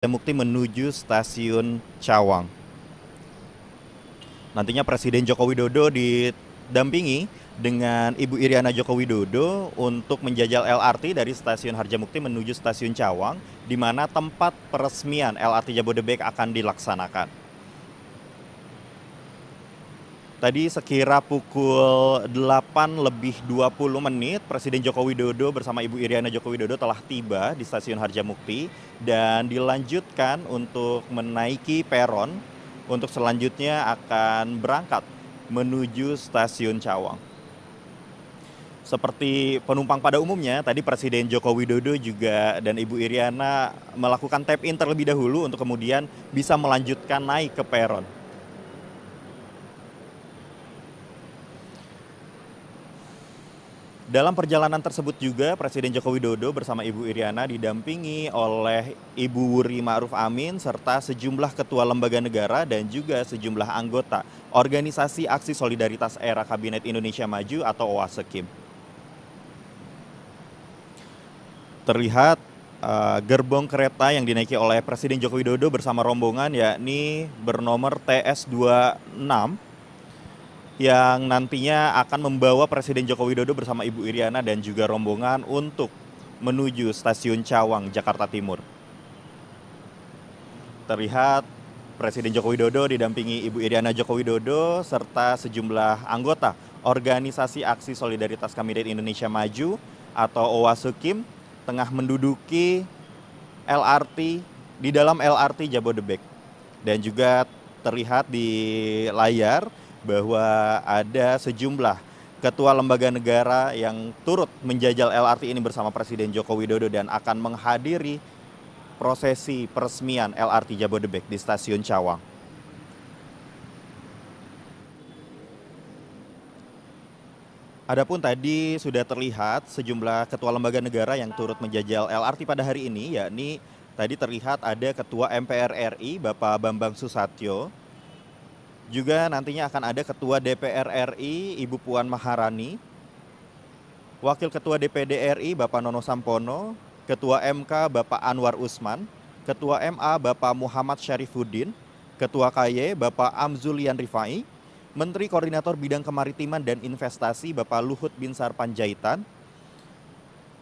Mukti menuju stasiun Cawang. Nantinya Presiden Joko Widodo didampingi dengan Ibu Iriana Joko Widodo untuk menjajal LRT dari stasiun Harjamukti menuju stasiun Cawang, di mana tempat peresmian LRT Jabodebek akan dilaksanakan. Tadi sekira pukul 8:20 Presiden Joko Widodo bersama Ibu Iriana Joko Widodo telah tiba di stasiun Harjamukti dan dilanjutkan untuk menaiki peron untuk selanjutnya akan berangkat menuju stasiun Cawang. Seperti penumpang pada umumnya, tadi Presiden Joko Widodo juga dan Ibu Iriana melakukan tap in terlebih dahulu untuk kemudian bisa melanjutkan naik ke peron. Dalam perjalanan tersebut juga Presiden Joko Widodo bersama Ibu Iriana didampingi oleh Ibu Wuri Ma'ruf Amin serta sejumlah ketua lembaga negara dan juga sejumlah anggota Organisasi Aksi Solidaritas Era Kabinet Indonesia Maju atau OASEKIM. Terlihat gerbong kereta yang dinaiki oleh Presiden Joko Widodo bersama rombongan yakni bernomor TS26 yang nantinya akan membawa Presiden Joko Widodo bersama Ibu Iriana dan juga rombongan untuk menuju stasiun Cawang, Jakarta Timur. Terlihat Presiden Joko Widodo didampingi Ibu Iriana Joko Widodo serta sejumlah anggota Organisasi Aksi Solidaritas Kabinet Indonesia Maju atau OASEKIM tengah menduduki LRT di dalam LRT Jabodebek. Dan juga terlihat di layar bahwa ada sejumlah ketua lembaga negara yang turut menjajal LRT ini bersama Presiden Joko Widodo dan akan menghadiri prosesi peresmian LRT Jabodebek di stasiun Cawang. Adapun tadi sudah terlihat sejumlah ketua lembaga negara yang turut menjajal LRT pada hari ini, yakni tadi terlihat ada Ketua MPR RI Bapak Bambang Susatyo. Juga nantinya akan ada Ketua DPR RI Ibu Puan Maharani, Wakil Ketua DPD RI Bapak Nono Sampono, Ketua MK Bapak Anwar Usman, Ketua MA Bapak Muhammad Syarifuddin, Ketua KY Bapak Amzulian Rifai, Menteri Koordinator Bidang Kemaritiman dan Investasi Bapak Luhut Binsar Panjaitan,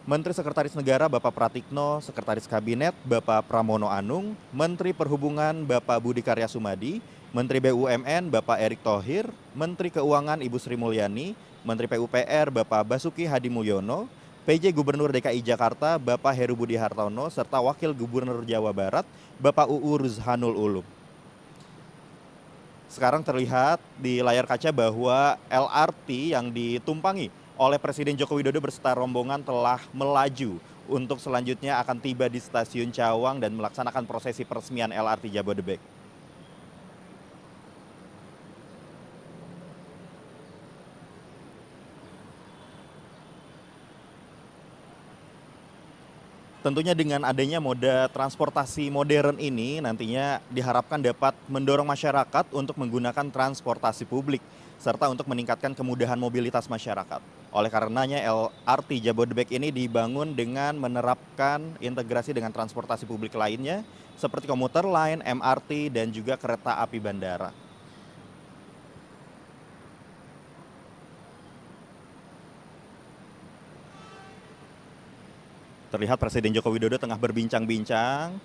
Menteri Sekretaris Negara Bapak Pratikno, Sekretaris Kabinet Bapak Pramono Anung, Menteri Perhubungan Bapak Budi Karya Sumadi, Menteri BUMN Bapak Erick Thohir, Menteri Keuangan Ibu Sri Mulyani, Menteri PUPR Bapak Basuki Hadi Mulyono, PJ Gubernur DKI Jakarta Bapak Heru Budi Hartono, serta Wakil Gubernur Jawa Barat Bapak UU Ruzhanul Ulum. Sekarang terlihat di layar kaca bahwa LRT yang ditumpangi oleh Presiden Joko Widodo beserta rombongan telah melaju untuk selanjutnya akan tiba di stasiun Cawang dan melaksanakan prosesi peresmian LRT Jabodebek. Tentunya dengan adanya moda transportasi modern ini nantinya diharapkan dapat mendorong masyarakat untuk menggunakan transportasi publik serta untuk meningkatkan kemudahan mobilitas masyarakat. Oleh karenanya LRT Jabodebek ini dibangun dengan menerapkan integrasi dengan transportasi publik lainnya seperti komuter lain, MRT, dan juga kereta api bandara. Terlihat Presiden Joko Widodo tengah berbincang-bincang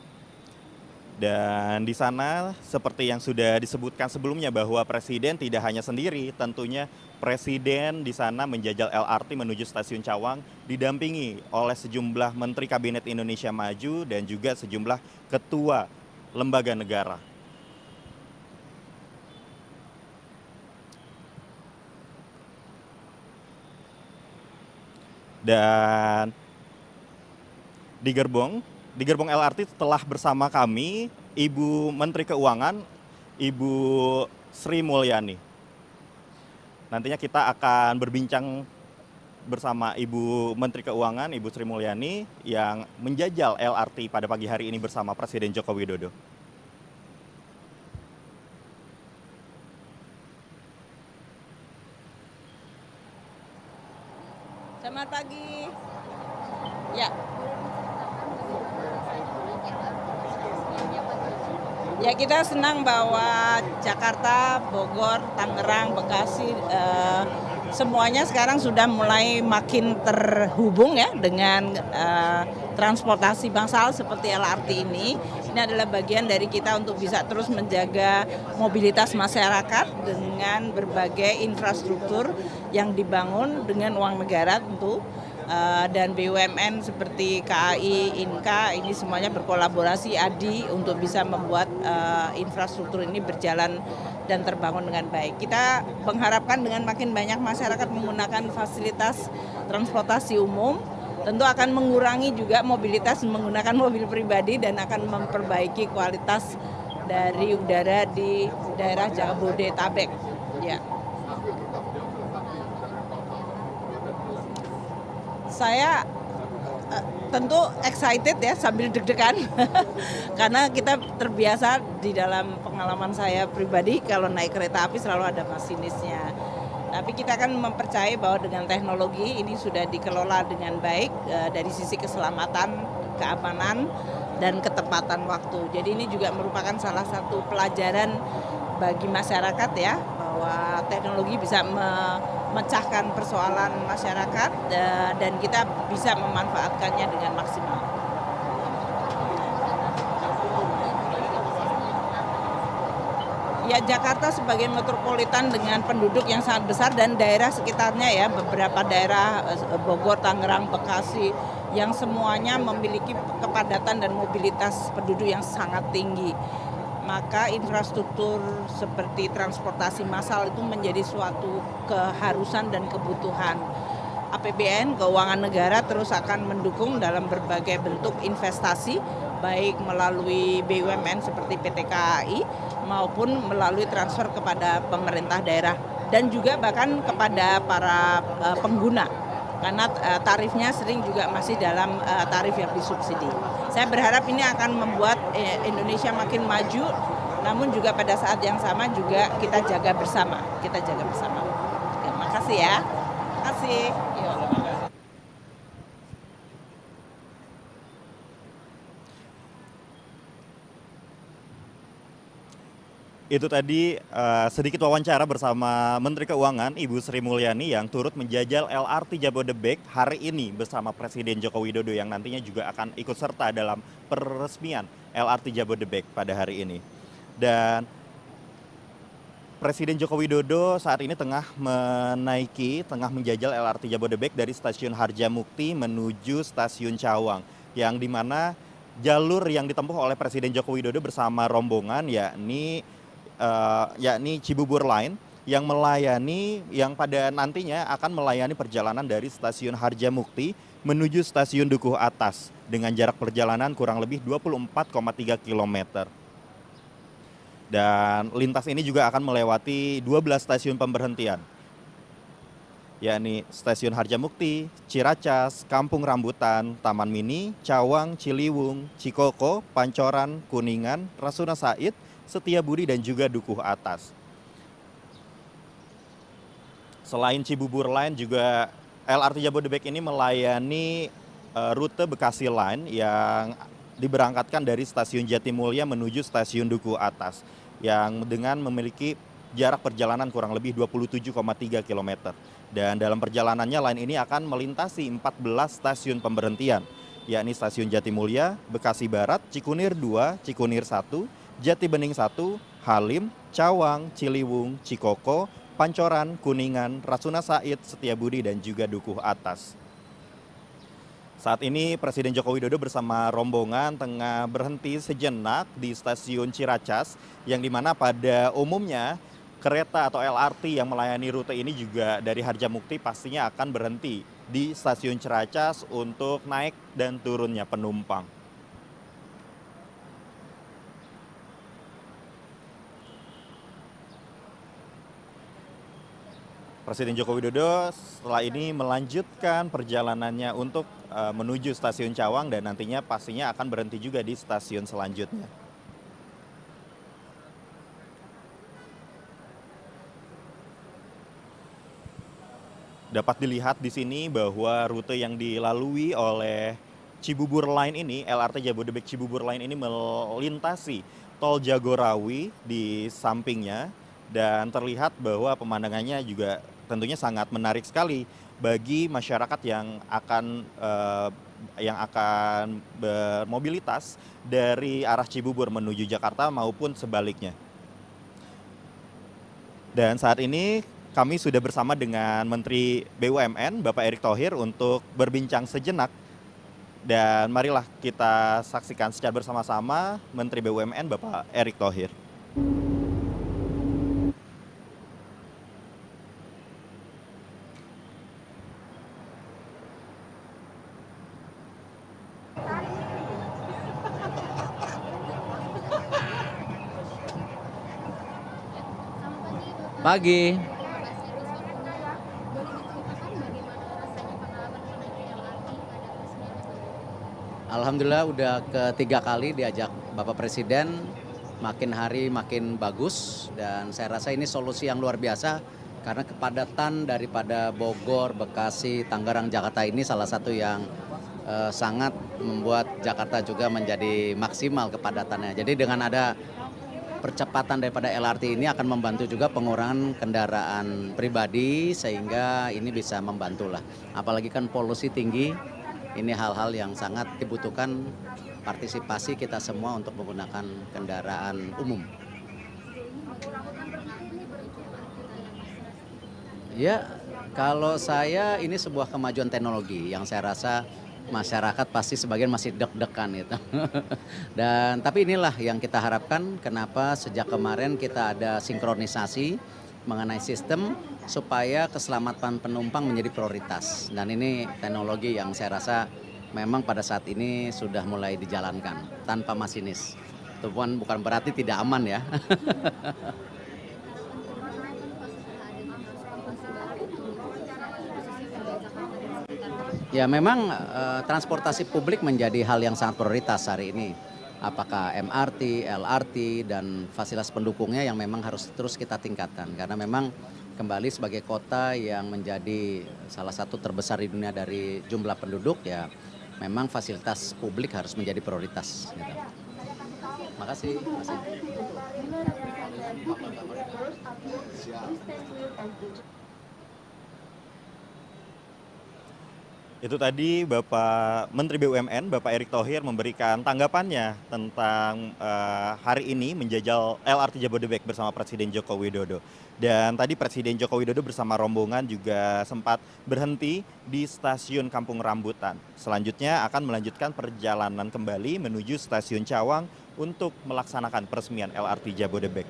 dan di sana seperti yang sudah disebutkan sebelumnya bahwa Presiden tidak hanya sendiri, tentunya Presiden di sana menjajal LRT menuju stasiun Cawang didampingi oleh sejumlah Menteri Kabinet Indonesia Maju dan juga sejumlah ketua lembaga negara. Dan di gerbong LRT telah bersama kami Ibu Menteri Keuangan, Ibu Sri Mulyani. Nantinya kita akan berbincang bersama Ibu Menteri Keuangan, Ibu Sri Mulyani yang menjajal LRT pada pagi hari ini bersama Presiden Joko Widodo. Selamat pagi. Ya. Ya, kita senang bahwa Jakarta, Bogor, Tangerang, Bekasi, semuanya sekarang sudah mulai makin terhubung ya dengan transportasi massal seperti LRT ini. Ini adalah bagian dari kita untuk bisa terus menjaga mobilitas masyarakat dengan berbagai infrastruktur yang dibangun dengan uang negara tentu. Dan BUMN seperti KAI, Inka ini semuanya berkolaborasi ADI untuk bisa membuat infrastruktur ini berjalan dan terbangun dengan baik. Kita mengharapkan dengan makin banyak masyarakat menggunakan fasilitas transportasi umum, tentu akan mengurangi juga mobilitas menggunakan mobil pribadi dan akan memperbaiki kualitas dari udara di daerah Jabodetabek. Ya. Saya tentu excited ya sambil deg-degan karena kita terbiasa di dalam pengalaman saya pribadi kalau naik kereta api selalu ada masinisnya. Tapi kita akan mempercayai bahwa dengan teknologi ini sudah dikelola dengan baik dari sisi keselamatan, keamanan, dan ketepatan waktu. Jadi ini juga merupakan salah satu pelajaran bagi masyarakat ya, bahwa teknologi bisa memecahkan persoalan masyarakat dan kita bisa memanfaatkannya dengan maksimal. Ya, Jakarta sebagai metropolitan dengan penduduk yang sangat besar dan daerah sekitarnya ya, beberapa daerah Bogor, Tangerang, Bekasi yang semuanya memiliki kepadatan dan mobilitas penduduk yang sangat tinggi. Maka infrastruktur seperti transportasi massal itu menjadi suatu keharusan dan kebutuhan. APBN, keuangan negara terus akan mendukung dalam berbagai bentuk investasi, baik melalui BUMN seperti PT KAI maupun melalui transfer kepada pemerintah daerah dan juga bahkan kepada para pengguna. Karena tarifnya sering juga masih dalam tarif yang disubsidi. Saya berharap ini akan membuat Indonesia makin maju, namun juga pada saat yang sama juga kita jaga bersama. Oke, makasih ya. Makasih. Yuk. Itu tadi sedikit wawancara bersama Menteri Keuangan Ibu Sri Mulyani yang turut menjajal LRT Jabodebek hari ini bersama Presiden Joko Widodo yang nantinya juga akan ikut serta dalam peresmian LRT Jabodebek pada hari ini. Dan Presiden Joko Widodo saat ini tengah menjajal LRT Jabodebek dari stasiun Harjamukti menuju stasiun Cawang, yang dimana jalur yang ditempuh oleh Presiden Joko Widodo bersama rombongan yakni Cibubur Line yang pada nantinya akan melayani perjalanan dari stasiun Harjamukti menuju stasiun Dukuh Atas dengan jarak perjalanan kurang lebih 24,3 km. Dan lintas ini juga akan melewati 12 stasiun pemberhentian, yakni Stasiun Harjamukti, Ciracas, Kampung Rambutan, Taman Mini, Cawang, Ciliwung, Cikoko, Pancoran, Kuningan, Rasuna Said, Setiabudi, dan juga Dukuh Atas. Selain Cibubur Line, juga LRT Jabodebek ini melayani rute Bekasi Line yang diberangkatkan dari stasiun Jatimulya menuju stasiun Dukuh Atas, yang dengan memiliki jarak perjalanan kurang lebih 27,3 km. Dan dalam perjalanannya line ini akan melintasi 14 stasiun pemberhentian, yakni stasiun Jatimulya, Bekasi Barat, Cikunir 2, Cikunir 1, Jatibening 1, Halim, Cawang, Ciliwung, Cikoko, Pancoran, Kuningan, Rasuna Said, Setiabudi, dan juga Dukuh Atas. Saat ini Presiden Joko Widodo bersama rombongan tengah berhenti sejenak di stasiun Ciracas, yang dimana pada umumnya kereta atau LRT yang melayani rute ini juga dari Harjamukti pastinya akan berhenti di stasiun Ciracas untuk naik dan turunnya penumpang. Presiden Joko Widodo setelah ini melanjutkan perjalanannya untuk menuju stasiun Cawang dan nantinya pastinya akan berhenti juga di stasiun selanjutnya. Dapat dilihat di sini bahwa rute yang dilalui oleh Cibubur Line ini, LRT Jabodebek Cibubur Line ini melintasi tol Jagorawi di sampingnya dan terlihat bahwa pemandangannya juga tentunya sangat menarik sekali bagi masyarakat yang akan bermobilitas dari arah Cibubur menuju Jakarta maupun sebaliknya. Dan saat ini kami sudah bersama dengan Menteri BUMN Bapak Erick Thohir untuk berbincang sejenak. Dan marilah kita saksikan secara bersama-sama Menteri BUMN Bapak Erick Thohir. Pagi. Alhamdulillah udah ketiga kali diajak Bapak Presiden, makin hari makin bagus dan saya rasa ini solusi yang luar biasa karena kepadatan daripada Bogor, Bekasi, Tangerang, Jakarta ini salah satu yang sangat membuat Jakarta juga menjadi maksimal kepadatannya. Jadi dengan ada percepatan daripada LRT ini akan membantu juga pengurangan kendaraan pribadi sehingga ini bisa membantu lah. Apalagi kan polusi tinggi, ini hal-hal yang sangat dibutuhkan partisipasi kita semua untuk menggunakan kendaraan umum. Ya, kalau saya ini sebuah kemajuan teknologi yang saya rasa masyarakat pasti sebagian masih deg-degan gitu. Dan tapi inilah yang kita harapkan kenapa sejak kemarin kita ada sinkronisasi mengenai sistem supaya keselamatan penumpang menjadi prioritas. Dan ini teknologi yang saya rasa memang pada saat ini sudah mulai dijalankan tanpa masinis. Itu pun bukan berarti tidak aman ya. Ya memang transportasi publik menjadi hal yang sangat prioritas hari ini. Apakah MRT, LRT, dan fasilitas pendukungnya yang memang harus terus kita tingkatkan. Karena memang kembali sebagai kota yang menjadi salah satu terbesar di dunia dari jumlah penduduk, ya memang fasilitas publik harus menjadi prioritas. Gitu. Makasih. Itu tadi Bapak Menteri BUMN, Bapak Erick Thohir memberikan tanggapannya tentang hari ini menjajal LRT Jabodebek bersama Presiden Joko Widodo. Dan tadi Presiden Joko Widodo bersama rombongan juga sempat berhenti di stasiun Kampung Rambutan. Selanjutnya akan melanjutkan perjalanan kembali menuju stasiun Cawang untuk melaksanakan peresmian LRT Jabodebek.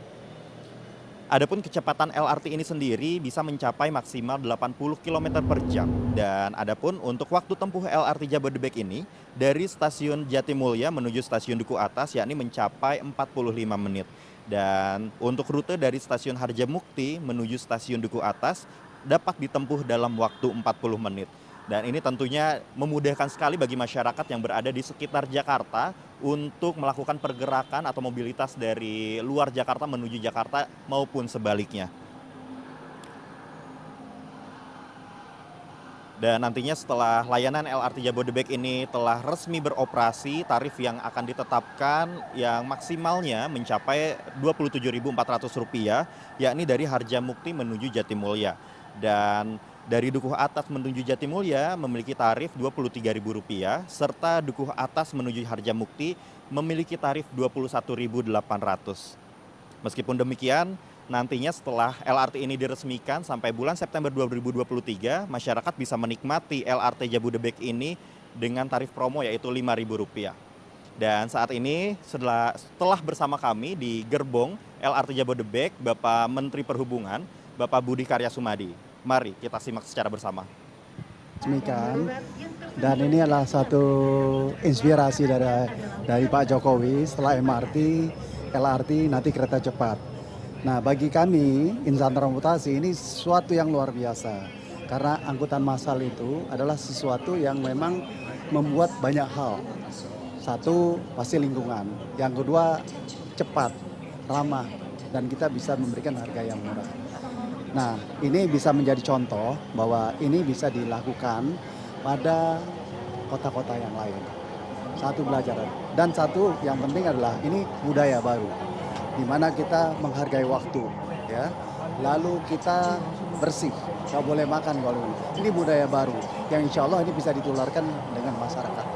Adapun kecepatan LRT ini sendiri bisa mencapai maksimal 80 km per jam. Dan adapun untuk waktu tempuh LRT Jabodebek ini dari stasiun Jatimulya menuju stasiun Duku Atas yakni mencapai 45 menit. Dan untuk rute dari stasiun Harjamukti menuju stasiun Duku Atas dapat ditempuh dalam waktu 40 menit. Dan ini tentunya memudahkan sekali bagi masyarakat yang berada di sekitar Jakarta untuk melakukan pergerakan atau mobilitas dari luar Jakarta menuju Jakarta maupun sebaliknya. Dan nantinya setelah layanan LRT Jabodebek ini telah resmi beroperasi, tarif yang akan ditetapkan yang maksimalnya mencapai Rp27.400, yakni dari Harjamukti menuju Jatimulya. Dan dari Dukuh Atas menuju Jatimulya memiliki tarif Rp23.000, serta Dukuh Atas menuju Harjamukti memiliki tarif Rp21.800. Meskipun demikian, nantinya setelah LRT ini diresmikan sampai bulan September 2023, masyarakat bisa menikmati LRT Jabodebek ini dengan tarif promo yaitu Rp5.000. Dan saat ini setelah bersama kami di gerbong LRT Jabodebek, Bapak Menteri Perhubungan, Bapak Budi Karya Sumadi. Mari kita simak secara bersama. Dan ini adalah satu inspirasi dari Pak Jokowi setelah MRT, LRT, nanti kereta cepat. Nah bagi kami insan transportasi ini sesuatu yang luar biasa. Karena angkutan massal itu adalah sesuatu yang memang membuat banyak hal. Satu pasti lingkungan, yang kedua cepat, ramah, dan kita bisa memberikan harga yang murah. Nah, ini bisa menjadi contoh bahwa ini bisa dilakukan pada kota-kota yang lain. Satu pelajaran. Dan satu yang penting adalah ini budaya baru, di mana kita menghargai waktu, ya. Lalu kita bersih, nggak boleh makan kalau ini budaya baru yang insya Allah ini bisa ditularkan dengan masyarakat.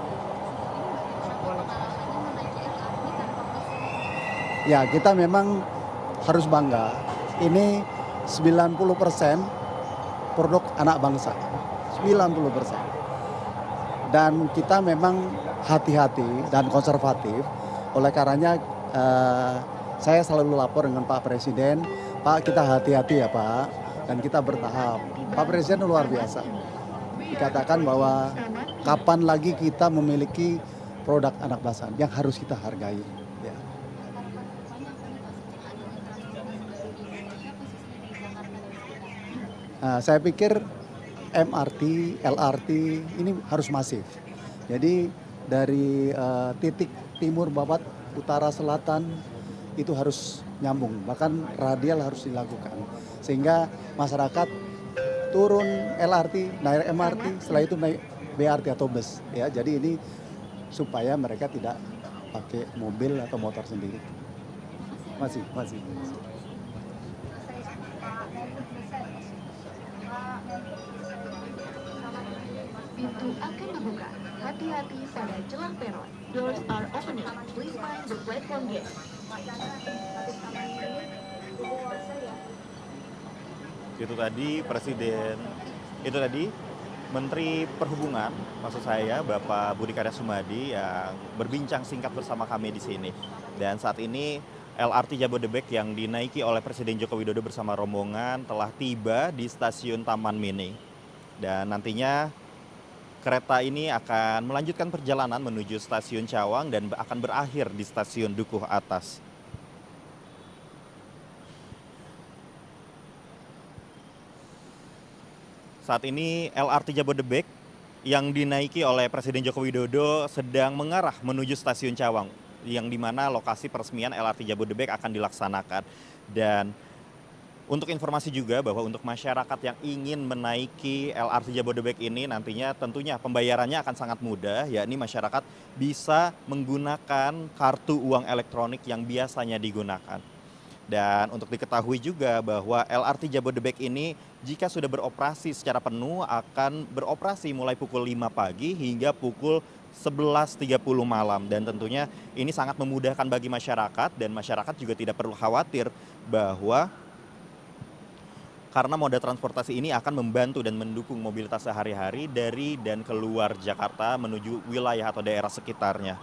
Ya, kita memang harus bangga. Ini 90% produk anak bangsa. 90%. Dan kita memang hati-hati dan konservatif. Oleh karenanya saya selalu lapor dengan Pak Presiden, Pak kita hati-hati ya Pak, dan kita bertahap. Pak Presiden luar biasa. Dikatakan bahwa kapan lagi kita memiliki produk anak bangsa yang harus kita hargai. Ya. Saya pikir MRT, LRT ini harus masif. Jadi dari titik timur, barat, utara, selatan itu harus nyambung. Bahkan radial harus dilakukan. Sehingga masyarakat turun LRT, naik MRT, setelah itu naik BRT atau bus. Ya, jadi ini supaya mereka tidak pakai mobil atau motor sendiri. Masih. Pintu akan dibuka. Hati-hati pada celah peron. Doors are opening. Please find the platform gate. Itu tadi Menteri Perhubungan, maksud saya Bapak Budi Karya Sumadi yang berbincang singkat bersama kami di sini. Dan saat ini LRT Jabodebek yang dinaiki oleh Presiden Joko Widodo bersama rombongan telah tiba di stasiun Taman Mini. Dan nantinya kereta ini akan melanjutkan perjalanan menuju stasiun Cawang dan akan berakhir di stasiun Dukuh Atas. Saat ini LRT Jabodebek yang dinaiki oleh Presiden Joko Widodo sedang mengarah menuju stasiun Cawang, yang dimana lokasi peresmian LRT Jabodebek akan dilaksanakan. Dan untuk informasi juga bahwa untuk masyarakat yang ingin menaiki LRT Jabodebek ini nantinya tentunya pembayarannya akan sangat mudah, yakni masyarakat bisa menggunakan kartu uang elektronik yang biasanya digunakan. Dan untuk diketahui juga bahwa LRT Jabodebek ini jika sudah beroperasi secara penuh akan beroperasi mulai pukul 5 pagi hingga pukul 11.30 malam. Dan tentunya ini sangat memudahkan bagi masyarakat dan masyarakat juga tidak perlu khawatir bahwa karena moda transportasi ini akan membantu dan mendukung mobilitas sehari-hari dari dan keluar Jakarta menuju wilayah atau daerah sekitarnya.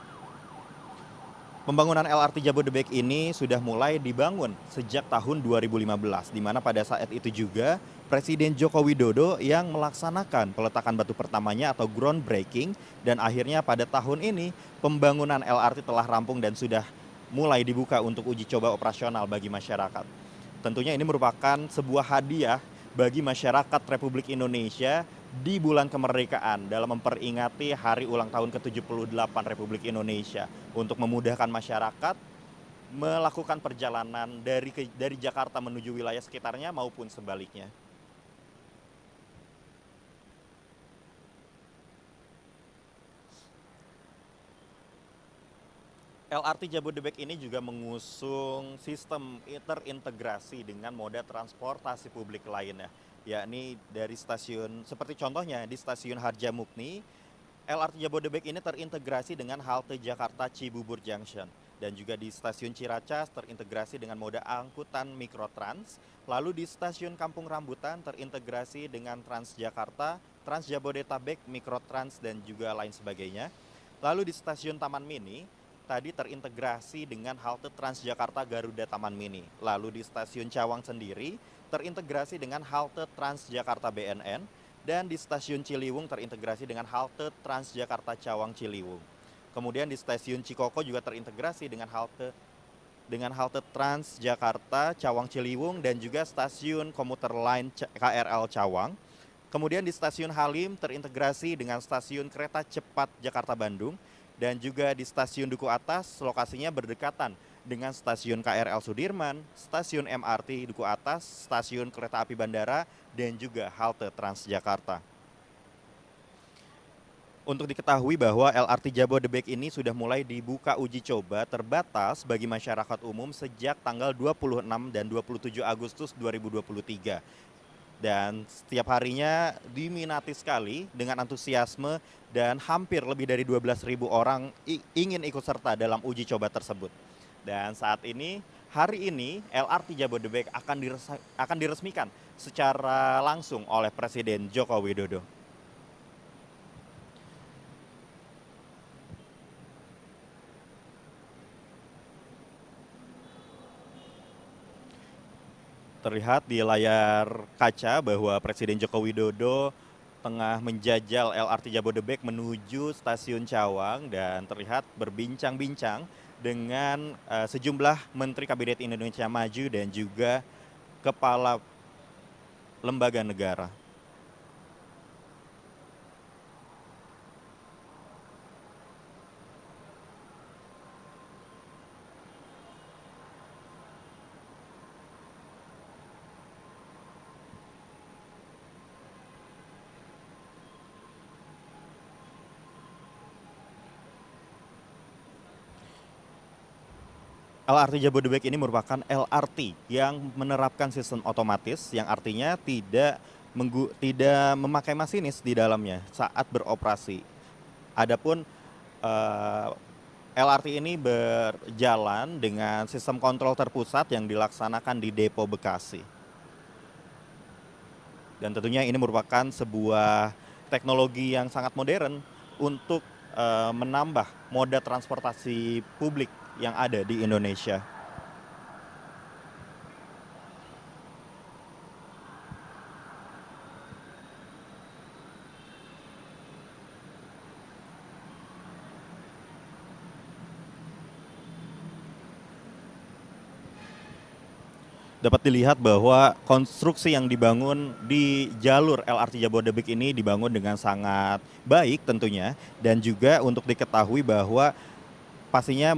Pembangunan LRT Jabodebek ini sudah mulai dibangun sejak tahun 2015, di mana pada saat itu juga Presiden Joko Widodo yang melaksanakan peletakan batu pertamanya atau groundbreaking, dan akhirnya pada tahun ini pembangunan LRT telah rampung dan sudah mulai dibuka untuk uji coba operasional bagi masyarakat. Tentunya ini merupakan sebuah hadiah bagi masyarakat Republik Indonesia di bulan kemerdekaan dalam memperingati hari ulang tahun ke-78 Republik Indonesia untuk memudahkan masyarakat melakukan perjalanan dari Jakarta menuju wilayah sekitarnya maupun sebaliknya. LRT Jabodebek ini juga mengusung sistem terintegrasi dengan moda transportasi publik lainnya, yakni dari stasiun, seperti contohnya di stasiun Harjamukni, LRT Jabodebek ini terintegrasi dengan halte Jakarta Cibubur Junction. Dan juga di stasiun Ciracas terintegrasi dengan moda angkutan Mikrotrans. Lalu di stasiun Kampung Rambutan terintegrasi dengan Transjakarta, Transjabodetabek, Mikrotrans, dan juga lain sebagainya. Lalu di stasiun Taman Mini, tadi terintegrasi dengan halte Transjakarta Garuda Taman Mini. Lalu di stasiun Cawang sendiri terintegrasi dengan halte Transjakarta BNN, dan di stasiun Ciliwung terintegrasi dengan halte Transjakarta Cawang Ciliwung. Kemudian di stasiun Cikoko juga terintegrasi dengan halte Transjakarta Cawang Ciliwung dan juga stasiun komuter lain KRL Cawang. Kemudian di stasiun Halim terintegrasi dengan stasiun kereta cepat Jakarta Bandung. Dan juga di stasiun Duku Atas lokasinya berdekatan dengan stasiun KRL Sudirman, stasiun MRT Duku Atas, stasiun kereta api bandara, dan juga halte Transjakarta. Untuk diketahui bahwa LRT Jabodebek ini sudah mulai dibuka uji coba terbatas bagi masyarakat umum sejak tanggal 26 dan 27 Agustus 2023. Dan setiap harinya diminati sekali dengan antusiasme dan hampir lebih dari 12.000 orang ingin ikut serta dalam uji coba tersebut. Dan saat ini, hari ini LRT Jabodebek akan diresmikan secara langsung oleh Presiden Joko Widodo. Terlihat di layar kaca bahwa Presiden Joko Widodo tengah menjajal LRT Jabodebek menuju stasiun Cawang dan terlihat berbincang-bincang dengan sejumlah Menteri Kabinet Indonesia Maju dan juga kepala lembaga negara. LRT Jabodebek ini merupakan LRT yang menerapkan sistem otomatis yang artinya tidak memakai masinis di dalamnya saat beroperasi. Adapun LRT ini berjalan dengan sistem kontrol terpusat yang dilaksanakan di Depo Bekasi. Dan tentunya ini merupakan sebuah teknologi yang sangat modern untuk menambah moda transportasi publik yang ada di Indonesia. Dapat dilihat bahwa konstruksi yang dibangun di jalur LRT Jabodebek ini dibangun dengan sangat baik tentunya, dan juga untuk diketahui bahwa pastinya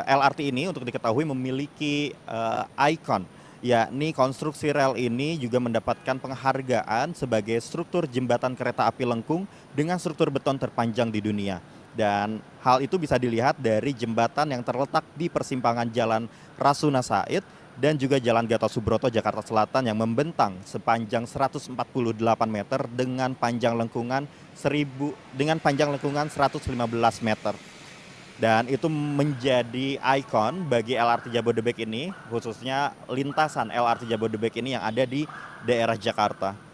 LRT ini untuk diketahui memiliki ikon, yakni konstruksi rel ini juga mendapatkan penghargaan sebagai struktur jembatan kereta api lengkung dengan struktur beton terpanjang di dunia. Dan hal itu bisa dilihat dari jembatan yang terletak di persimpangan Jalan Rasuna Said dan juga Jalan Gatot Subroto Jakarta Selatan yang membentang sepanjang 148 meter dengan panjang lengkungan 115 meter. Dan itu menjadi ikon bagi LRT Jabodebek ini, khususnya lintasan LRT Jabodebek ini yang ada di daerah Jakarta.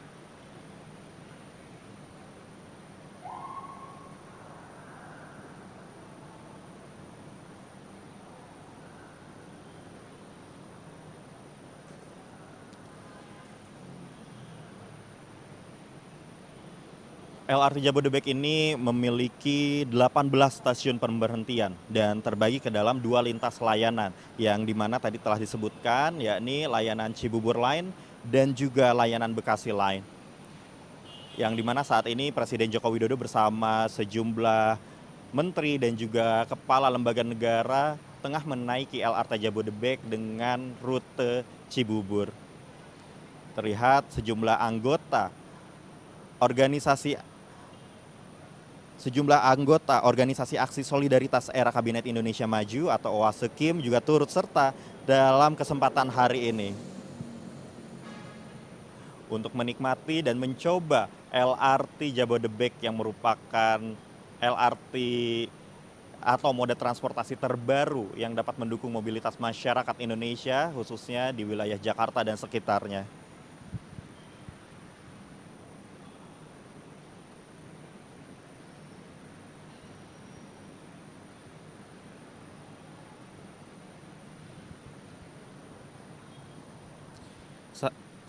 LRT Jabodebek ini memiliki 18 stasiun pemberhentian dan terbagi ke dalam 2 lintas layanan yang dimana tadi telah disebutkan, yakni layanan Cibubur Line dan juga layanan Bekasi Line. Yang dimana saat ini Presiden Joko Widodo bersama sejumlah menteri dan juga kepala lembaga negara tengah menaiki LRT Jabodebek dengan rute Cibubur. Terlihat sejumlah anggota organisasi Aksi Solidaritas Era Kabinet Indonesia Maju atau OASEKIM juga turut serta dalam kesempatan hari ini untuk menikmati dan mencoba LRT Jabodebek yang merupakan LRT atau moda transportasi terbaru yang dapat mendukung mobilitas masyarakat Indonesia khususnya di wilayah Jakarta dan sekitarnya.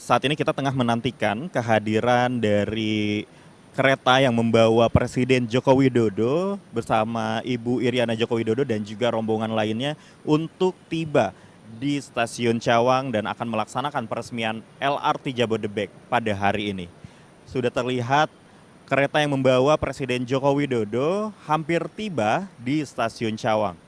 Saat ini kita tengah menantikan kehadiran dari kereta yang membawa Presiden Joko Widodo bersama Ibu Iriana Joko Widodo dan juga rombongan lainnya untuk tiba di Stasiun Cawang dan akan melaksanakan peresmian LRT Jabodebek pada hari ini. Sudah terlihat kereta yang membawa Presiden Joko Widodo hampir tiba di Stasiun Cawang.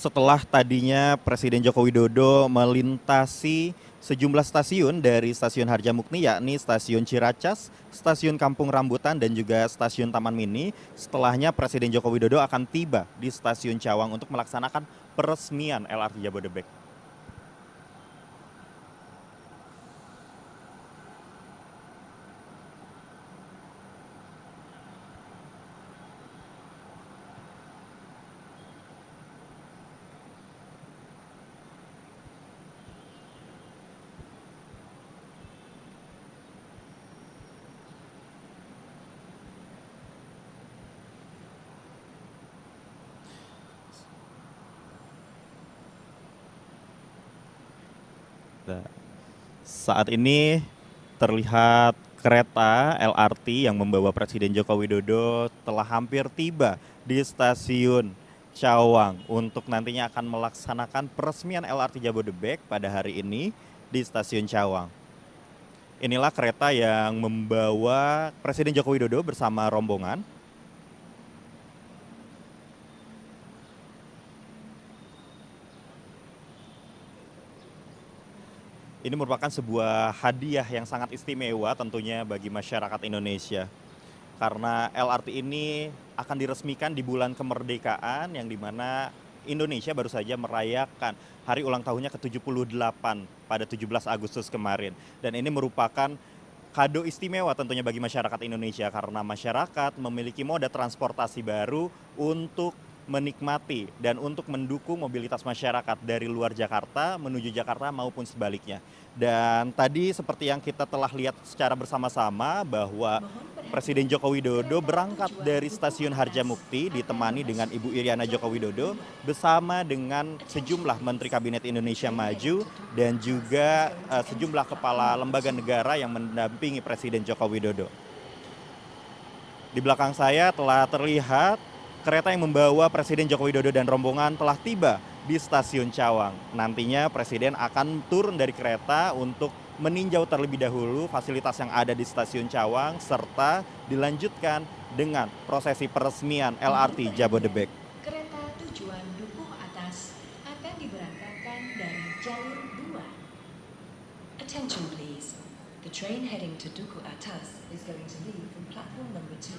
setelah tadinya Presiden Joko Widodo melintasi sejumlah stasiun dari Stasiun Harjamukti, yakni Stasiun Ciracas, Stasiun Kampung Rambutan, dan juga Stasiun Taman Mini. Setelahnya Presiden Joko Widodo akan tiba di Stasiun Cawang untuk melaksanakan peresmian LRT Jabodebek. Nah, saat ini terlihat kereta LRT yang membawa Presiden Joko Widodo telah hampir tiba di Stasiun Cawang untuk nantinya akan melaksanakan peresmian LRT Jabodebek pada hari ini di Stasiun Cawang. Inilah kereta yang membawa Presiden Joko Widodo bersama rombongan. Ini merupakan sebuah hadiah yang sangat istimewa tentunya bagi masyarakat Indonesia. Karena LRT ini akan diresmikan di bulan kemerdekaan yang dimana Indonesia baru saja merayakan hari ulang tahunnya ke-78 pada 17 Agustus kemarin. Dan ini merupakan kado istimewa tentunya bagi masyarakat Indonesia karena masyarakat memiliki moda transportasi baru untuk menikmati dan untuk mendukung mobilitas masyarakat dari luar Jakarta menuju Jakarta maupun sebaliknya. Dan tadi seperti yang kita telah lihat secara bersama-sama bahwa Presiden Joko Widodo berangkat dari Stasiun Harjamukti ditemani dengan Ibu Iriana Joko Widodo bersama dengan sejumlah Menteri Kabinet Indonesia Maju dan juga sejumlah kepala lembaga negara yang mendampingi Presiden Joko Widodo. Di belakang saya telah terlihat kereta yang membawa Presiden Joko Widodo dan rombongan telah tiba di Stasiun Cawang. Nantinya Presiden akan turun dari kereta untuk meninjau terlebih dahulu fasilitas yang ada di Stasiun Cawang serta dilanjutkan dengan prosesi peresmian LRT Jabodebek. Kereta tujuan Dukuh Atas akan diberangkatkan dari jalur 2. Attention please. The train heading to Dukuh Atas is going to leave from platform number 2.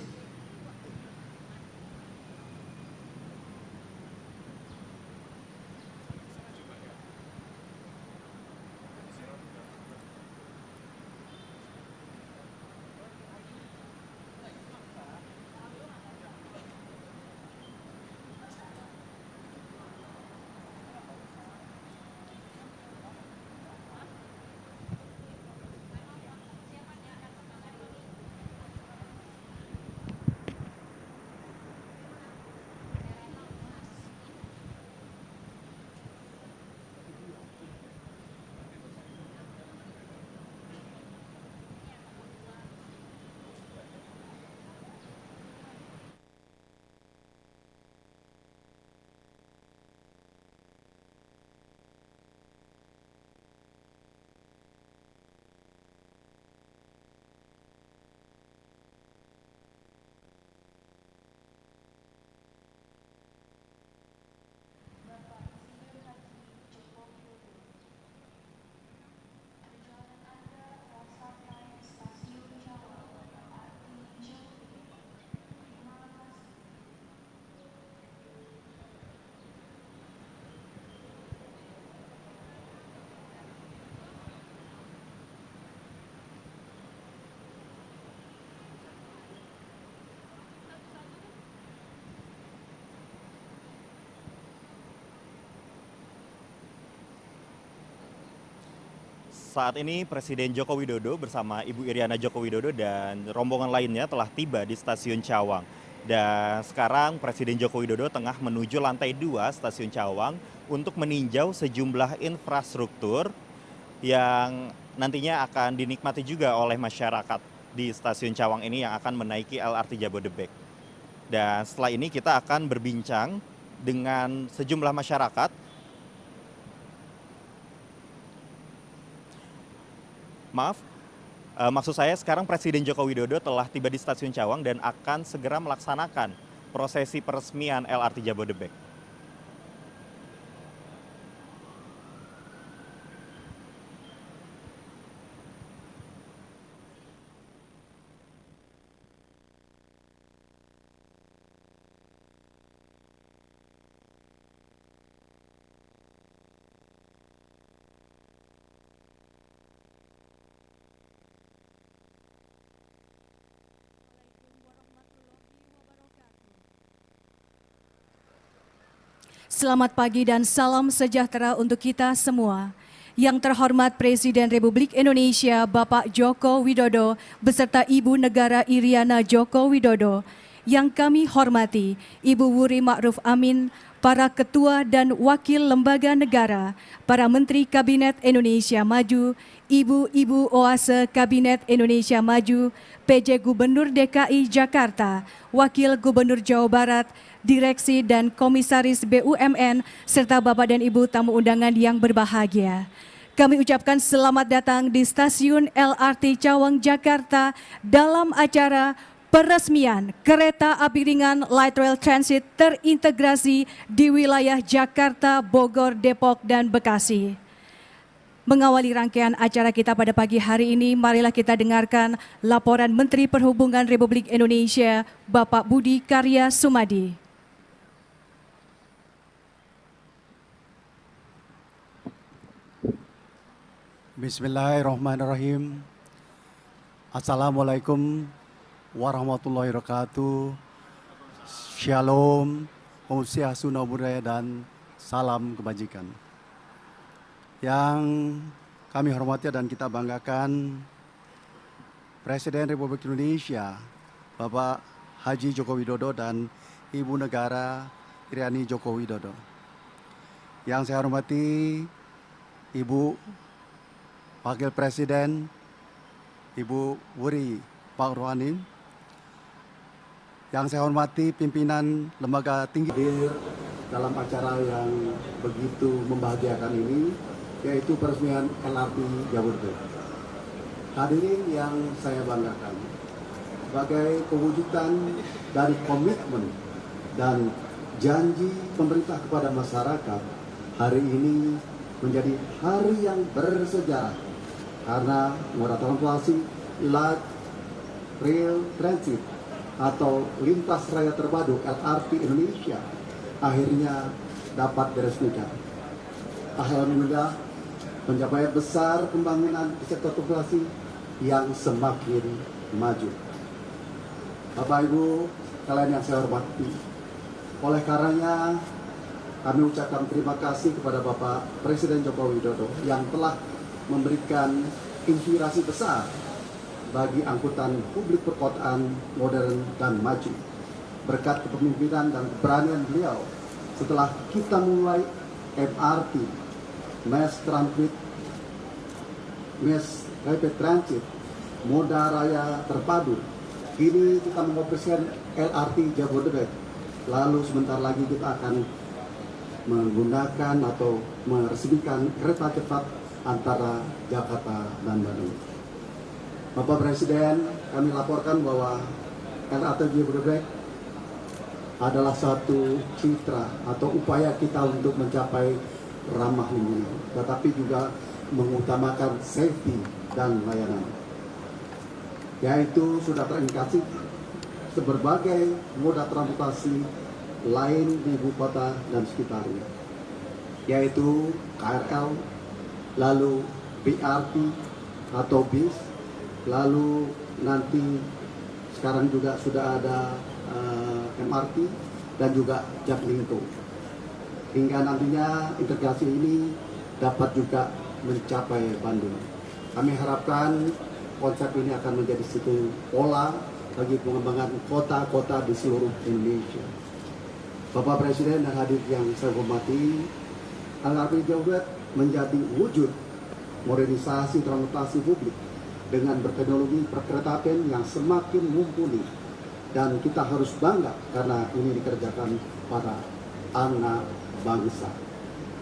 Saat ini Presiden Joko Widodo bersama Ibu Iriana Joko Widodo dan rombongan lainnya telah tiba di Stasiun Cawang. Dan sekarang Presiden Joko Widodo tengah menuju lantai 2 Stasiun Cawang untuk meninjau sejumlah infrastruktur yang nantinya akan dinikmati juga oleh masyarakat di Stasiun Cawang ini yang akan menaiki LRT Jabodebek. Dan setelah ini kita akan berbincang dengan sejumlah masyarakat. Maaf, maksud saya sekarang Presiden Joko Widodo telah tiba di Stasiun Cawang dan akan segera melaksanakan prosesi peresmian LRT Jabodebek. Selamat pagi dan salam sejahtera untuk kita semua. Yang terhormat Presiden Republik Indonesia Bapak Joko Widodo beserta Ibu Negara Iriana Joko Widodo. Yang kami hormati Ibu Wuri Ma'ruf Amin, para ketua dan wakil lembaga negara, para Menteri Kabinet Indonesia Maju, Ibu-Ibu Oase Kabinet Indonesia Maju, PJ Gubernur DKI Jakarta, Wakil Gubernur Jawa Barat, Direksi dan Komisaris BUMN, serta Bapak dan Ibu tamu undangan yang berbahagia. Kami ucapkan selamat datang di Stasiun LRT Cawang, Jakarta dalam acara peresmian kereta api ringan Light Rail Transit terintegrasi di wilayah Jakarta, Bogor, Depok, dan Bekasi. Mengawali rangkaian acara kita pada pagi hari ini, marilah kita dengarkan laporan Menteri Perhubungan Republik Indonesia, Bapak Budi Karya Sumadi. Bismillahirrahmanirrahim. Assalamualaikum warahmatullahi wabarakatuh. Shalom, Om Swastiastu, Namo Buddhaya, dan salam kebajikan. Yang kami hormati dan kita banggakan Presiden Republik Indonesia Bapak Haji Joko Widodo dan Ibu Negara Iriana Joko Widodo. Yang saya hormati Ibu Wakil Presiden Ibu Wuri Ma'ruf Amin. Yang saya hormati pimpinan lembaga tinggi dalam acara yang begitu membahagiakan ini, yaitu peresmian LRT Jabodebek. Hadirin yang saya banggakan, sebagai pewujudan dari komitmen dan janji pemerintah kepada masyarakat, hari ini menjadi hari yang bersejarah karena moda transportasi Light Rail Transit atau lintas raya terpadu LRT Indonesia akhirnya dapat diresmikan. Alhamdulillah, pencapaian besar pembangunan di sektor transportasi yang semakin maju. Bapak Ibu kalian yang saya hormati, oleh karenanya kami ucapkan terima kasih kepada Bapak Presiden Joko Widodo yang telah memberikan inspirasi besar bagi angkutan publik perkotaan modern dan maju. Berkat kepemimpinan dan keberanian beliau, setelah kita mulai MRT, Mass Rapid Transit, moda raya terpadu, kini kita mengoperasikan LRT Jabodebek. Lalu sebentar lagi kita akan menggunakan atau meresmikan kereta cepat antara Jakarta dan Bandung. Bapak Presiden, kami laporkan bahwa LRT Jabodebek adalah satu citra atau upaya kita untuk mencapai ramah lingkungan, tetapi juga mengutamakan safety dan layanan. Yaitu sudah terintegrasi berbagai moda transportasi lain di ibu kota dan sekitarnya, yaitu KRL, lalu BRT atau bis, lalu nanti sekarang juga sudah ada MRT dan juga Jaklingko. Hingga nantinya integrasi ini dapat juga mencapai Bandung. Kami harapkan konsep ini akan menjadi satu pola bagi pengembangan kota-kota di seluruh Indonesia. Bapak Presiden dan hadir yang saya hormati, LRT Jabodebek menjadi wujud modernisasi transportasi publik dengan berteknologi perkeretaapian yang semakin mumpuni, dan kita harus bangga karena ini dikerjakan para anak bangsa.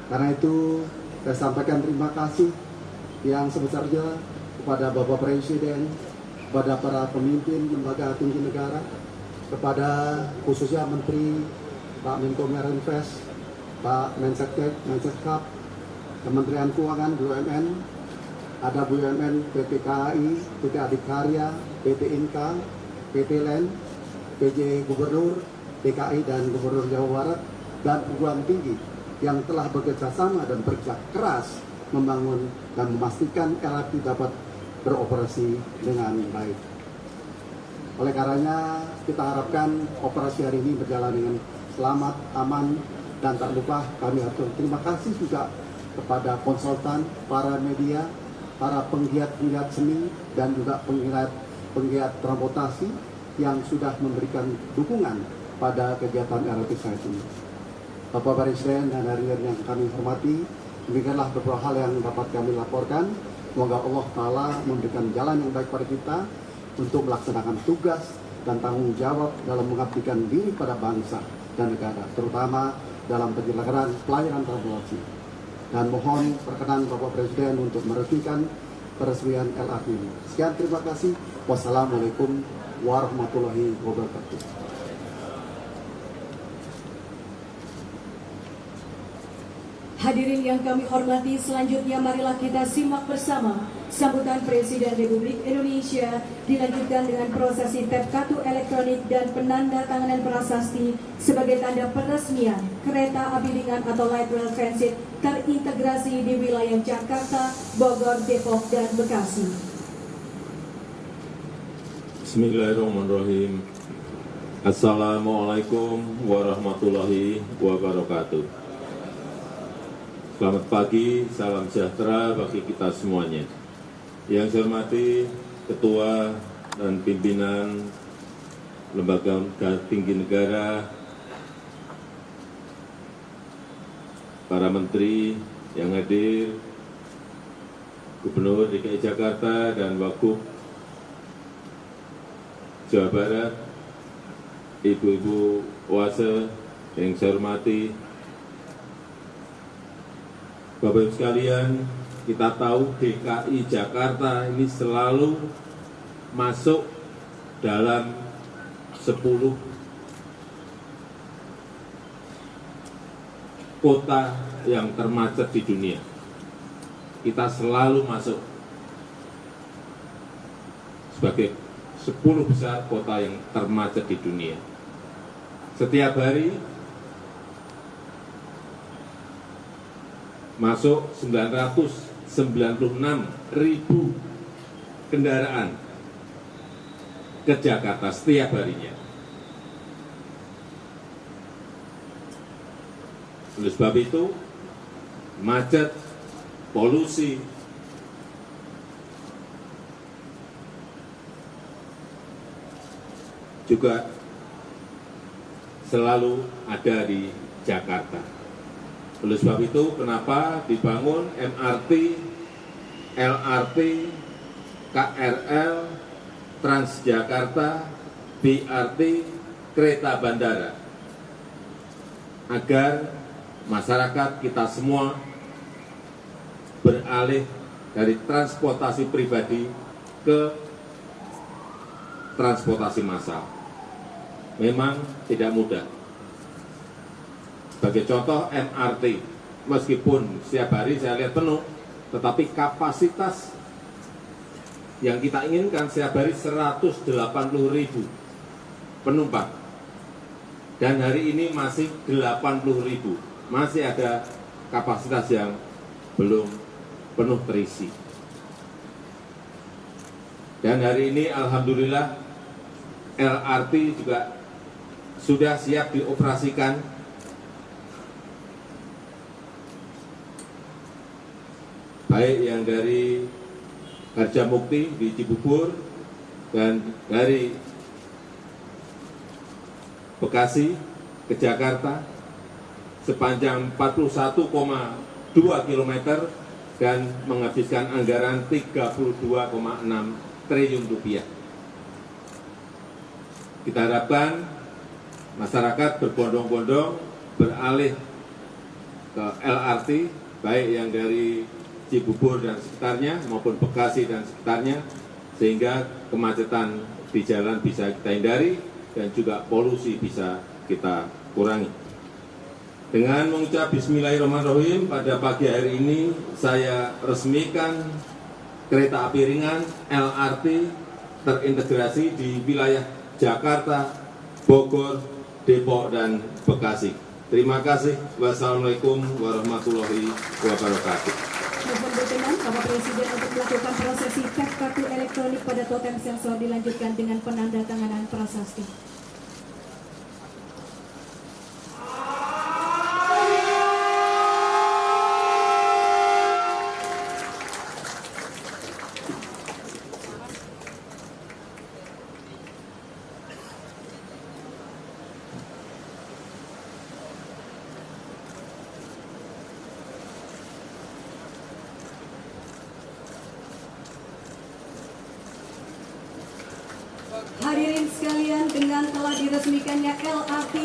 Karena itu saya sampaikan terima kasih yang sebesarnya kepada Bapak Presiden, kepada para pemimpin lembaga tinggi negara, kepada khususnya Menteri Pak Menko Marinvest, Pak Menseknek, Mensekap, Kementerian Keuangan, BUMN, ada BUMN, PT KAI, PT Adikarya, PT Inka, PT LEN, PJ Gubernur DKI dan Gubernur Jawa Barat, dan perguruan tinggi yang telah bekerjasama dan bekerja keras membangun dan memastikan LRT dapat beroperasi dengan baik. Oleh karenanya kita harapkan operasi hari ini berjalan dengan selamat, aman, Dan tak lupa kami atur terima kasih juga kepada konsultan, para media, para penggiat-penggiat seni, dan juga penggiat transportasi yang sudah memberikan dukungan pada kegiatan LRT Science ini. Bapak Presiden dan hadirin yang kami hormati, demikianlah beberapa hal yang dapat kami laporkan. Semoga Allah Ta'ala memberikan jalan yang baik pada kita untuk melaksanakan tugas dan tanggung jawab dalam mengabdikan diri pada bangsa dan negara, terutama dalam penyelenggaraan pelayanan transportasi. Dan mohon perkenan Bapak Presiden untuk meresmikan peresmian LRT ini. Sekian, terima kasih. Wassalamualaikum warahmatullahi wabarakatuh. Hadirin yang kami hormati, selanjutnya marilah kita simak bersama sambutan Presiden Republik Indonesia dilanjutkan dengan prosesi tap kartu elektronik dan penandatanganan prasasti sebagai tanda peresmian kereta api ringan atau light rail transit terintegrasi di wilayah Jakarta, Bogor, Depok, dan Bekasi. Bismillahirrahmanirrahim. Assalamualaikum warahmatullahi wabarakatuh. Selamat pagi, salam sejahtera bagi kita semuanya. Yang saya hormati Ketua dan Pimpinan Lembaga Tinggi Negara, para Menteri yang hadir, Gubernur DKI Jakarta dan Wagub Jawa Barat, Ibu-ibu Oase yang saya hormati, Bapak-Ibu sekalian, kita tahu DKI Jakarta ini selalu masuk dalam 10 kota yang termacet di dunia. Kita selalu masuk sebagai 10 besar kota yang termacet di dunia. Setiap hari masuk 996.000 kendaraan ke Jakarta setiap harinya. Oleh sebab itu, macet, polusi, juga selalu ada di Jakarta. Oleh sebab itu, kenapa dibangun MRT, LRT, KRL, Transjakarta, BRT, kereta bandara, agar masyarakat kita semua beralih dari transportasi pribadi ke transportasi massal. Memang tidak mudah. Sebagai contoh MRT, meskipun setiap hari saya lihat penuh, tetapi kapasitas yang kita inginkan setiap hari 180.000 penumpang. Dan hari ini masih 80.000, masih ada kapasitas yang belum penuh terisi. Dan hari ini alhamdulillah LRT juga sudah siap dioperasikan. Baik yang dari Harjamukti di Cibubur dan dari Bekasi ke Jakarta sepanjang 41,2 km dan menghabiskan anggaran 32,6 triliun rupiah. Kita harapkan masyarakat berbondong-bondong beralih ke LRT, baik yang dari Cibubur dan sekitarnya maupun Bekasi dan sekitarnya, sehingga kemacetan di jalan bisa kita hindari dan juga polusi bisa kita kurangi. Dengan mengucap Bismillahirrahmanirrahim, pada pagi hari ini saya resmikan kereta api ringan LRT terintegrasi di wilayah Jakarta, Bogor, Depok, dan Bekasi. Terima kasih. Wassalamualaikum warahmatullahi wabarakatuh. Mohon berkenan Bapak Presiden untuk melakukan prosesi tap kartu elektronik pada totem sensor dilanjutkan dengan penandatanganan prasasti. diresmikannya LRT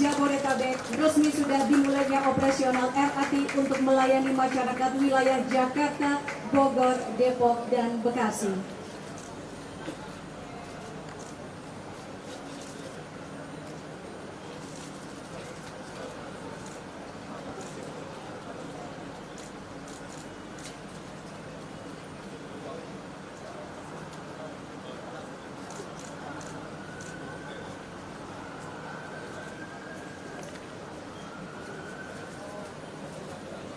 Jabodetabek, resmi sudah dimulainya operasional LRT untuk melayani masyarakat wilayah Jakarta, Bogor, Depok, dan Bekasi.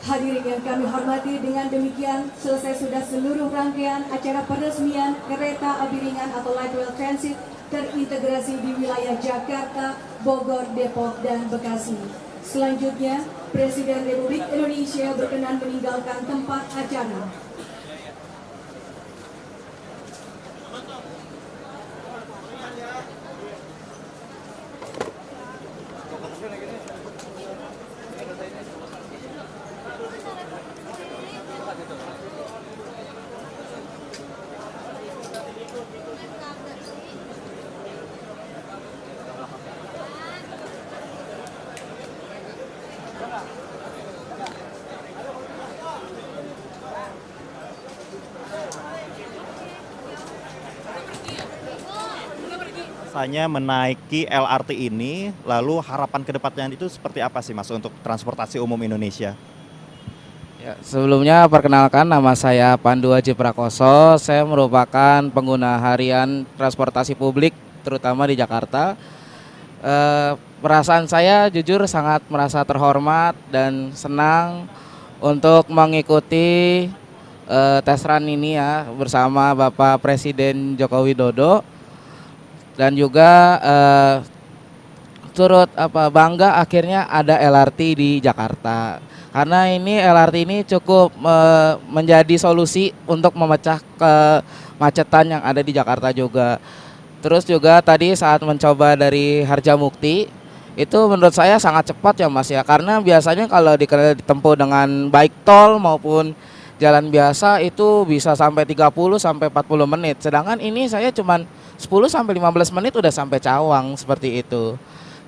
Hadirin yang kami hormati, dengan demikian selesai sudah seluruh rangkaian acara peresmian kereta api ringan atau light rail transit terintegrasi di wilayah Jakarta, Bogor, Depok, dan Bekasi. Selanjutnya, Presiden Republik Indonesia berkenan meninggalkan tempat acara. Rasanya menaiki LRT ini, lalu harapan ke depannya itu seperti apa sih Mas untuk transportasi umum Indonesia? Ya, sebelumnya perkenalkan, nama saya Pandu Haji Prakoso. Saya merupakan pengguna harian transportasi publik terutama di Jakarta. Perasaan saya jujur sangat merasa terhormat dan senang untuk mengikuti tes run ini ya bersama Bapak Presiden Joko Widodo. Dan juga turut bangga akhirnya ada LRT di Jakarta, karena ini LRT ini cukup menjadi solusi untuk memecah kemacetan yang ada di Jakarta juga. Terus juga tadi saat mencoba dari Harjamukti itu menurut saya sangat cepat ya Mas ya, karena biasanya kalau ditempuh dengan baik tol maupun jalan biasa itu bisa sampai 30 sampai 40 menit. Sedangkan ini saya cuman 10 sampai 15 menit udah sampai Cawang seperti itu.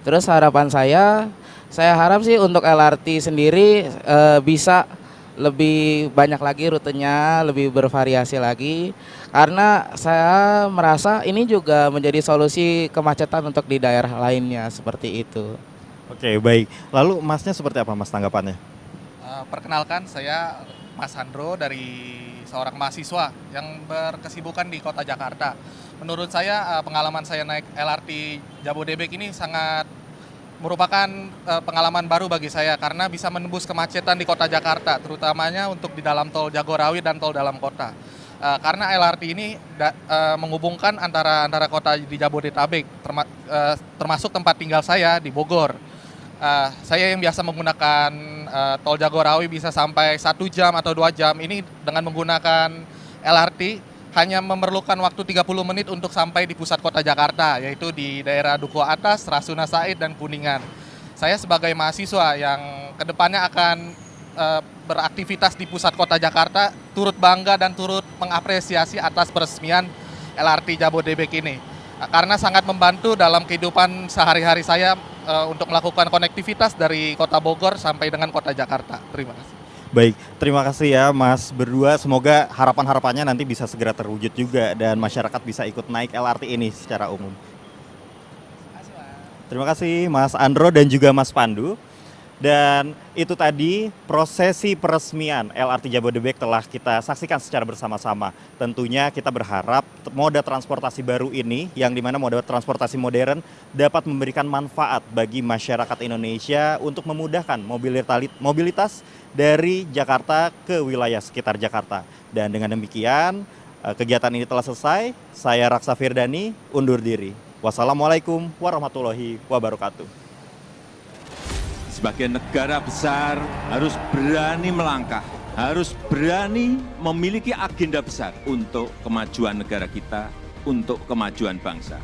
Terus harapan saya harap sih untuk LRT sendiri bisa lebih banyak lagi rutenya, lebih bervariasi lagi. Karena saya merasa ini juga menjadi solusi kemacetan untuk di daerah lainnya seperti itu. Oke, baik. Lalu Masnya seperti apa Mas tanggapannya? Perkenalkan, saya Mas Handro dari seorang mahasiswa yang berkesibukan di kota Jakarta. Menurut saya pengalaman saya naik LRT Jabodebek ini sangat merupakan pengalaman baru bagi saya karena bisa menembus kemacetan di kota Jakarta, terutamanya untuk di dalam tol Jagorawi dan tol dalam kota. Karena LRT ini menghubungkan antara kota di Jabodetabek, termasuk tempat tinggal saya di Bogor. Saya yang biasa menggunakan tol Jagorawi bisa sampai 1 jam atau 2 jam, ini dengan menggunakan LRT hanya memerlukan waktu 30 menit untuk sampai di pusat kota Jakarta, yaitu di daerah Duku Atas, Rasuna Said, dan Kuningan. Saya sebagai mahasiswa yang kedepannya akan beraktivitas di pusat kota Jakarta, turut bangga dan turut mengapresiasi atas peresmian LRT Jabodebek ini. Karena sangat membantu dalam kehidupan sehari-hari saya untuk melakukan konektivitas dari kota Bogor sampai dengan kota Jakarta. Terima kasih. Baik, terima kasih ya Mas berdua. Semoga harapan-harapannya nanti bisa segera terwujud juga dan masyarakat bisa ikut naik LRT ini secara umum. Terima kasih Mas Andro dan juga Mas Pandu. Dan itu tadi prosesi peresmian LRT Jabodebek telah kita saksikan secara bersama-sama. Tentunya kita berharap moda transportasi baru ini, yang dimana moda transportasi modern, dapat memberikan manfaat bagi masyarakat Indonesia untuk memudahkan mobilitas dari Jakarta ke wilayah sekitar Jakarta. Dan dengan demikian, kegiatan ini telah selesai. Saya Raksa Firdani, undur diri. Wassalamualaikum warahmatullahi wabarakatuh. Sebagai negara besar harus berani melangkah, harus berani memiliki agenda besar untuk kemajuan negara kita, untuk kemajuan bangsa.